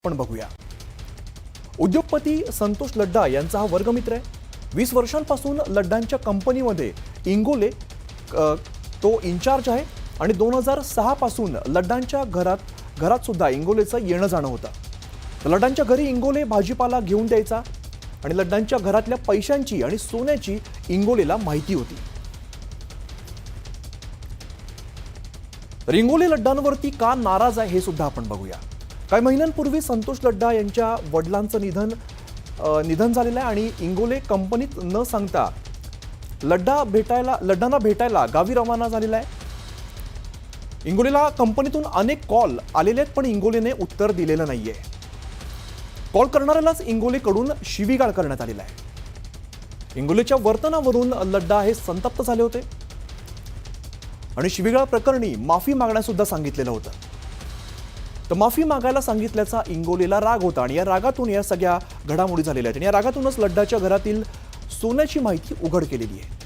पण बघूया। उद्योगपती संतोष लड्डा यांचा हा वर्गमित्र आहे। 20 वर्षांपासून लड्डांच्या कंपनीमध्ये इंगोले तो इन्चार्ज आहे आणि 2006 पासून लड्डांच्या घरात सुद्धा इंगोलेचं येणं जाणं होतं। लड्डांच्या घरी इंगोले भाजीपाला घेऊन द्यायचा आणि लड्डांच्या घरातल्या पैशांची आणि सोन्याची इंगोलेला माहिती होती। तर इंगोले लड्डांवरती का नाराज आहे हे सुद्धा आपण बघूया। काही महिन्यांपूर्वी संतोष लड्डा यांच्या वडिलांचं निधन झालेलं आहे आणि इंगोले कंपनीत न सांगता लड्डांना भेटायला गावी रवाना झालेला आहे। इंगोलेला कंपनीतून अनेक कॉल आलेले आहेत पण इंगोलेने उत्तर दिलेलं नाहीये। कॉल करणाऱ्यालाच इंगोलेकडून शिवीगाळ करण्यात आलेला आहे। इंगोलेच्या वर्तनावरून लड्डा हे संतप्त झाले होते आणि शिवीगाळ प्रकरणी माफी मागण्यासुद्धा सांगितलेलं होतं। तर माफी मागायला सांगितल्याचा इंगोलेला राग होता आणि या रागातून या सगळ्या घडामोडी झालेल्या आहेत आणि या रागातूनच लड्डाच्या घरातील सोन्याची माहिती उघड केलेली आहे।